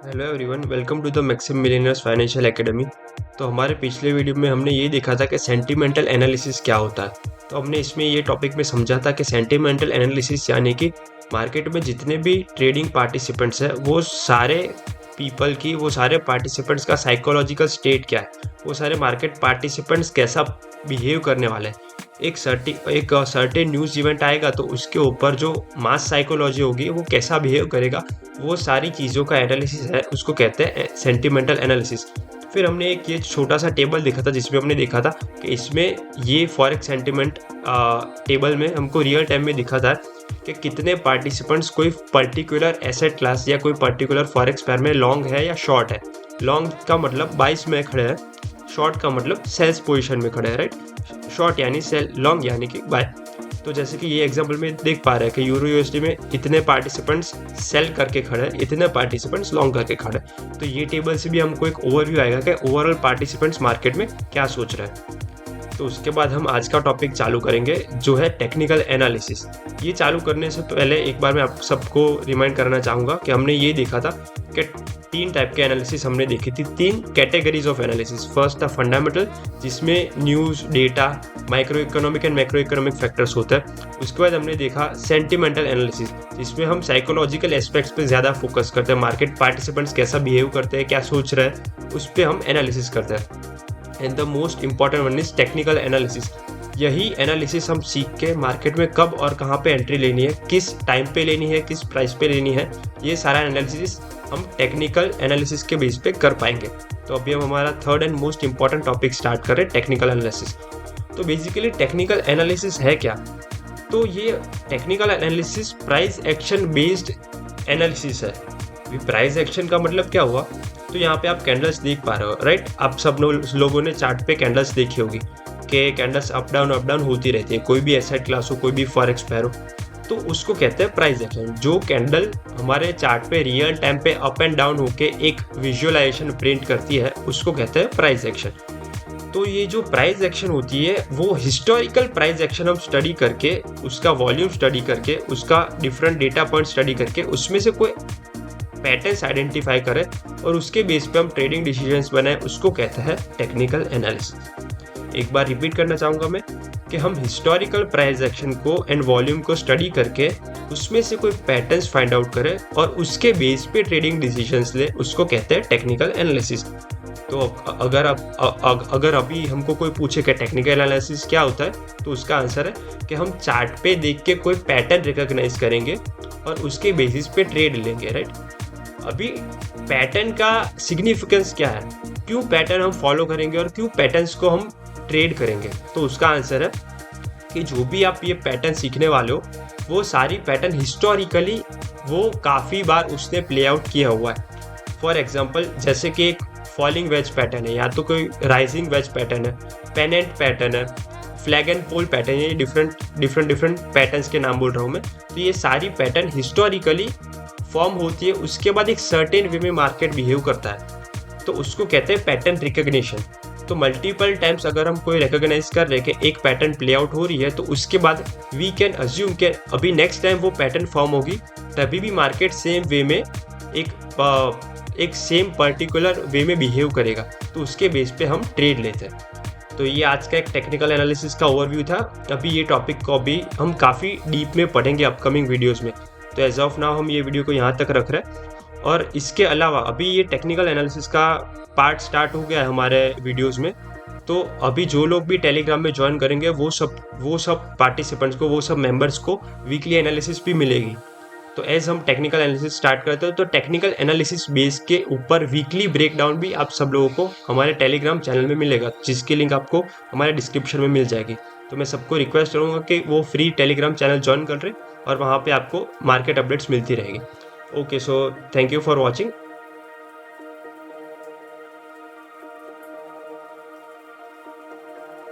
Hello everyone, welcome to the Maxim millionaires financial academy. तो हमारे पिछले वीडियो में हमने ये देखा था कि सेंटिमेंटल एनालिसिस क्या होता है। तो हमने इसमें ये टॉपिक में समझा था कि सेंटिमेंटल एनालिसिस यानी कि मार्केट में जितने भी ट्रेडिंग पार्टिसिपेंट्स हैं वो सारे पार्टिसिपेंट्स का साइकोलॉजिकल स्टेट क्या है, वो सारे मार्केट पार्टिसिपेंट्स कैसा बिहेव करने वाले हैं। एक सर्टेन न्यूज़ इवेंट आएगा तो उसके ऊपर जो मास साइकोलॉजी होगी वो कैसा बिहेव करेगा, वो सारी चीज़ों का एनालिसिस है, उसको कहते हैं सेंटिमेंटल एनालिसिस। फिर हमने एक ये छोटा सा टेबल देखा था जिसमें हमने देखा था कि इसमें ये फॉरेक्स सेंटिमेंट टेबल में हमको रियल टाइम में दिखा था कि कितने पार्टिसिपेंट्स कोई पर्टिकुलर एसेट क्लास या कोई पर्टिकुलर फॉरेक्स पेयर में लॉन्ग है या शॉर्ट है। लॉन्ग का मतलब 22 में खड़े हैं, शॉर्ट का मतलब सेल्स पोजीशन में खड़े हैं, राइट। शॉर्ट यानी सेल, लॉन्ग यानी कि बाय। तो जैसे कि ये एग्जांपल में देख पा रहे हैं कि यूरो यूएसडी में इतने पार्टिसिपेंट्स सेल करके खड़े हैं, इतने पार्टिसिपेंट्स लॉन्ग करके खड़े हैं। तो ये टेबल से भी हमको एक ओवरव्यू आएगा कि ओवरऑल पार्टिसिपेंट्स मार्केट में क्या सोच रहे हैं। तो उसके बाद हम आज का टॉपिक चालू करेंगे जो है टेक्निकल एनालिसिस। ये चालू करने से पहले एक बार मैं आप सबको रिमाइंड करना चाहूँगा कि हमने ये देखा था कि 3 टाइप के एनालिसिस हमने देखी थी, 3 कैटेगरीज ऑफ एनालिसिस। फर्स्ट था फंडामेंटल, जिसमें news, data, micro economic and macro economic factors होते हैं। उसके बाद हमने देखा सेंटिमेंटल एनालिसिस, जिसमें हम साइकोलॉजिकल एस्पेक्ट्स पे ज़्यादा फोकस करते हैं, मार्केट पार्टिसिपेंट्स कैसा बिहेव करते हैं, क्या सोच रहे हैं, उस पर हम एनालिसिस करते हैं। And the most important one is technical analysis. यही एनालिसिस हम सीख के मार्केट में कब और कहाँ पे एंट्री लेनी है, किस टाइम पे लेनी है, किस प्राइस पे लेनी है, ये सारा एनालिसिस हम टेक्निकल एनालिसिस के बेस पे कर पाएंगे। तो अभी हम हमारा third and most important topic start कर रहे हैं, टेक्निकल एनालिसिस। तो बेसिकली टेक्निकल एनालिसिस है क्या? तो ये technical analysis price action based analysis है। प्राइस एक्शन का मतलब क्या हुआ? तो यहाँ पे आप कैंडल्स देख पा रहे हो, राइट। आप सब लोगों ने चार्ट पे कैंडल्स देखी होगी कि कैंडल्स अप डाउन होती रहती है, कोई भी एसेट क्लास हो, कोई भी फॉरेक्स पेयर हो, तो उसको कहते हैं प्राइस एक्शन। जो कैंडल हमारे चार्ट पे रियल टाइम पे अप एंड डाउन होके एक विजुअलाइजेशन प्रिंट करती है, उसको कहते हैं प्राइस एक्शन। तो ये जो प्राइस एक्शन होती है वो हिस्टोरिकल प्राइस एक्शन हम स्टडी करके, उसका वॉल्यूम स्टडी करके, उसका डिफरेंट डेटा पॉइंट स्टडी करके, उसमें से कोई पैटर्न्स आइडेंटिफाई करें और उसके बेस पे हम ट्रेडिंग डिसीजंस बनाएं, उसको कहते हैं टेक्निकल एनालिसिस। एक बार रिपीट करना चाहूँगा मैं कि हम हिस्टोरिकल प्राइस एक्शन को एंड वॉल्यूम को स्टडी करके उसमें से कोई पैटर्न्स फाइंड आउट करें और उसके बेस पे ट्रेडिंग डिसीजंस ले, उसको कहते हैं टेक्निकल एनालिसिस। तो अगर अभी हमको कोई पूछे कि टेक्निकल एनालिसिस क्या होता है, तो उसका आंसर है कि हम चार्ट पे देख के कोई पैटर्न रिकॉग्नाइज करेंगे और उसके बेसिस पे ट्रेड लेंगे, राइट। अभी पैटर्न का सिग्निफिकेंस क्या है, क्यों पैटर्न हम फॉलो करेंगे और क्यों पैटर्न्स को हम ट्रेड करेंगे? तो उसका आंसर है कि जो भी आप ये पैटर्न सीखने वाले हो, वो सारी पैटर्न हिस्टोरिकली वो काफ़ी बार उसने प्ले आउट किया हुआ है। फॉर एग्जांपल, जैसे कि एक फॉलिंग वेज पैटर्न है, या तो कोई राइजिंग वेज पैटर्न है, पेनेंट पैटर्न है, फ्लैग एंड पोल पैटर्न, ये डिफरेंट पैटर्न्स के नाम बोल रहा हूँ मैं। तो ये सारी पैटर्न हिस्टोरिकली फॉर्म होती है, उसके बाद एक सर्टेन वे में मार्केट बिहेव करता है, तो उसको कहते हैं पैटर्न रिकॉग्निशन। तो मल्टीपल टाइम्स अगर हम कोई रिकॉग्नाइज कर रहे हैं कि एक पैटर्न प्ले आउट हो रही है, तो उसके बाद वी कैन अज्यूम कि अभी नेक्स्ट टाइम वो पैटर्न फॉर्म होगी, तभी भी मार्केट सेम वे में एक सेम पर्टिकुलर वे में बिहेव करेगा, तो उसके बेस पे हम ट्रेड लेते हैं। तो ये आज का एक टेक्निकल एनालिसिस का ओवरव्यू था। अभी ये टॉपिक को अभी हम काफ़ी डीप में पढ़ेंगे अपकमिंग वीडियोज़ में। तो एज ऑफ नाउ हम ये वीडियो को यहाँ तक रख रहे हैं। और इसके अलावा अभी ये टेक्निकल एनालिसिस का पार्ट स्टार्ट हो गया है हमारे वीडियोस में। तो अभी जो लोग भी टेलीग्राम में ज्वाइन करेंगे वो सब पार्टिसिपेंट्स को, वो सब मेंबर्स को वीकली एनालिसिस भी मिलेगी। तो एज हम टेक्निकल एनालिसिस स्टार्ट करते हैं, तो टेक्निकल एनालिसिस बेस के ऊपर वीकली ब्रेकडाउन भी आप सब लोगों को हमारे टेलीग्राम चैनल में मिलेगा, जिसकी लिंक आपको हमारे डिस्क्रिप्शन में मिल जाएगी। तो मैं सबको रिक्वेस्ट करूँगा कि वो फ्री टेलीग्राम चैनल ज्वाइन कर रहे और वहाँ पे आपको मार्केट अपडेट्स मिलती रहेगी। Okay, so thank you for watching.